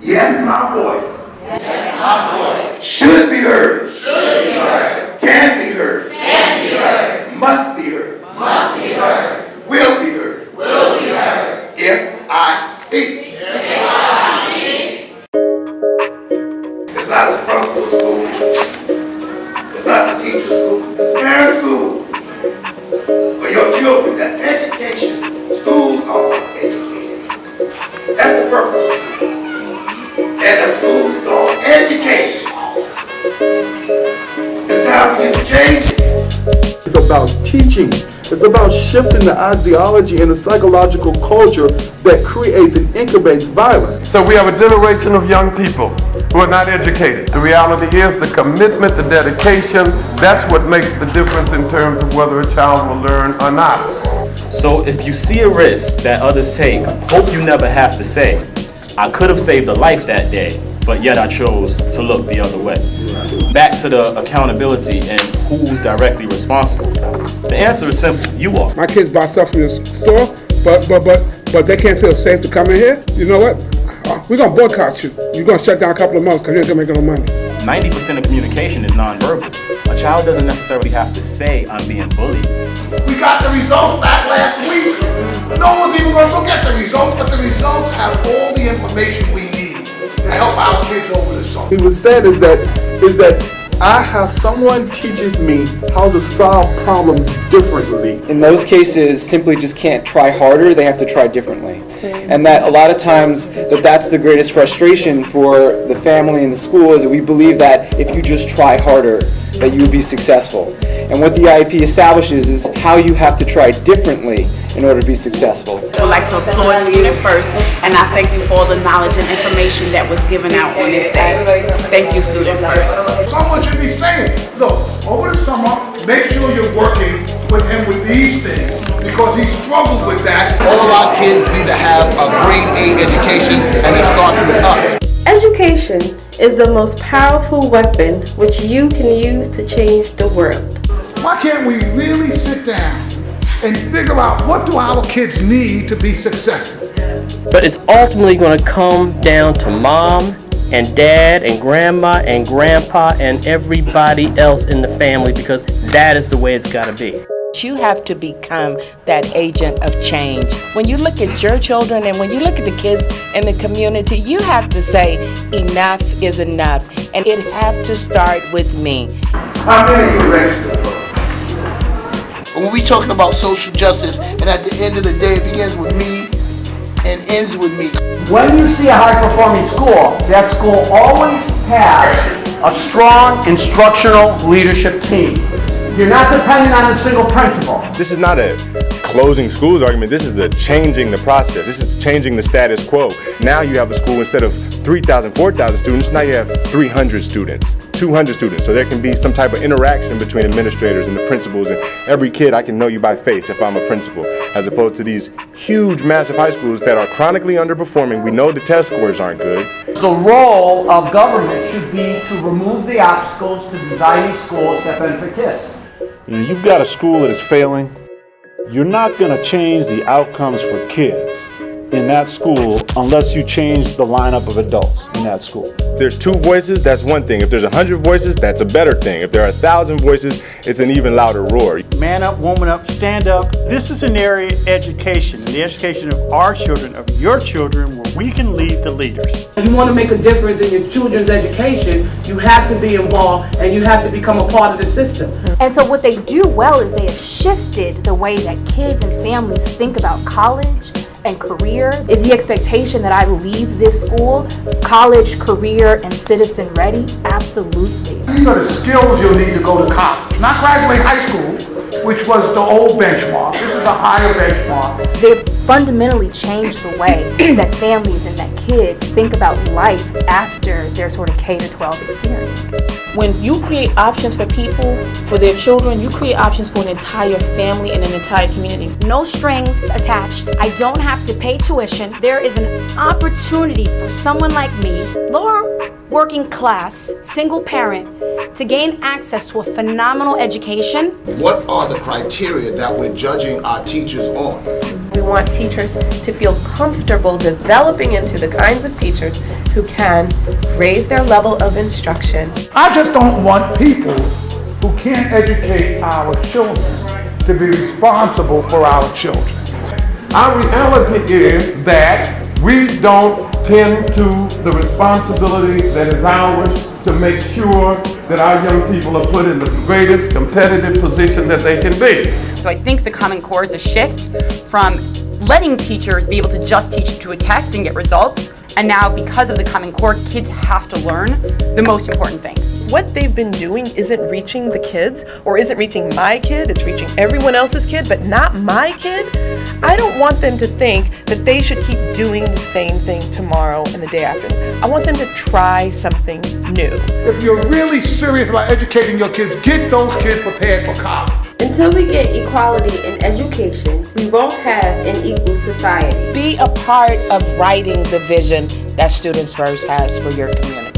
Yes, my voice. Yes, my voice. Should be heard. Should be heard. Can be heard. Can be heard. Must be heard. Must be heard. Will be heard. Will be heard. If I speak. If I speak. It's not the principal's school. It's not the teacher's school. It's the parent's school. For your children, the education. Schools are educated. That's the purpose of school. And the schools are education. It's time for you to change it. It's about teaching. It's about shifting the ideology and the psychological culture that creates and incubates violence. So we have a generation of young people who are not educated. The reality is the commitment, the dedication, that's what makes the difference in terms of whether a child will learn or not. So if you see a risk that others take, hope you never have to say, I could have saved a life that day, but yet I chose to look the other way. Back to the accountability and who's directly responsible. The answer is simple, you are. My kids buy stuff from the store, but they can't feel safe to come in here. You know what? We're gonna boycott you. You're gonna shut down a couple of months because you're gonna make no money. 90% of communication is nonverbal. A child doesn't necessarily have to say, I'm being bullied. We got the results back last week. No one's even going to look at the results, but the results have all the information we need to help our kids over the summer. What he was saying is that I have someone teaches me how to solve problems differently. In those cases, simply just can't try harder, they have to try differently. And that a lot of times that's the greatest frustration for the family and the school is that we believe that if you just try harder, that you will be successful. And what the IEP establishes is how you have to try differently in order to be successful. I would like to applaud Student First, and I thank you for all the knowledge and information that was given out on this day. Thank you, Student First. Someone should be saying, look, over the summer, make sure you're working with him with these things, because he struggled with that. All our kids need to have a grade A education, and it starts with us. Education is the most powerful weapon which you can use to change the world. Why can't we really sit down and figure out what do our kids need to be successful? But it's ultimately going to come down to mom and dad and grandma and grandpa and everybody else in the family, because that is the way it's got to be. You have to become that agent of change. When you look at your children and when you look at the kids in the community, you have to say enough is enough, and it have to start with me. How many of you registered? When we talking about social justice, and at the end of the day, it begins with me and ends with me. When you see a high-performing school, that school always has a strong instructional leadership team. You're not dependent on a single principal. This is not a closing schools argument. This is a changing the process. This is changing the status quo. Now you have a school, instead of 3,000, 4,000 students, now you have 300 students, 200 students. So there can be some type of interaction between administrators and the principals, and every kid, I can know you by face if I'm a principal, as opposed to these huge, massive high schools that are chronically underperforming. We know the test scores aren't good. The role of government should be to remove the obstacles to designing schools that benefit kids. You know, you've got a school that is failing. You're not going to change the outcomes for kids in that school unless you change the lineup of adults in that school. If there's 2 voices, that's one thing. If there's 100 voices, that's a better thing. If there are 1,000 voices, it's an even louder roar. Man up, woman up, stand up. This is an area of education, the education of our children, of your children, where we can lead the leaders. If you want to make a difference in your children's education, you have to be involved and you have to become a part of the system. And so what they do well is they have shifted the way that kids and families think about college and career. Is the expectation that I leave this school college, career, and citizen ready? Absolutely. These are the skills you'll need to go to college, not graduate high school, which was the old benchmark. This is the higher benchmark. They've fundamentally changed the way that families and that kids think about life after their sort of K-12 experience. When you create options for people, for their children, you create options for an entire family and an entire community. No strings attached. I don't have to pay tuition. There is an opportunity for someone like me, lower working class, single parent, to gain access to a phenomenal education. What are the criteria that we're judging our teachers on? We want teachers to feel comfortable developing into the kinds of teachers who can raise their level of instruction. I just don't want people who can't educate our children to be responsible for our children. Our reality is that we don't tend to the responsibility that is ours to make sure that our young people are put in the greatest competitive position that they can be. So I think the Common Core is a shift from letting teachers be able to just teach to a test and get results. And now, because of the Common Core, kids have to learn the most important things. What they've been doing isn't reaching the kids, or isn't reaching my kid, it's reaching everyone else's kid, but not my kid. I don't want them to think that they should keep doing the same thing tomorrow and the day after. I want them to try something new. If you're really serious about educating your kids, get those kids prepared for college. Until we get equality in education, we won't have an equal society. Be a part of writing the vision that Students First has for your community.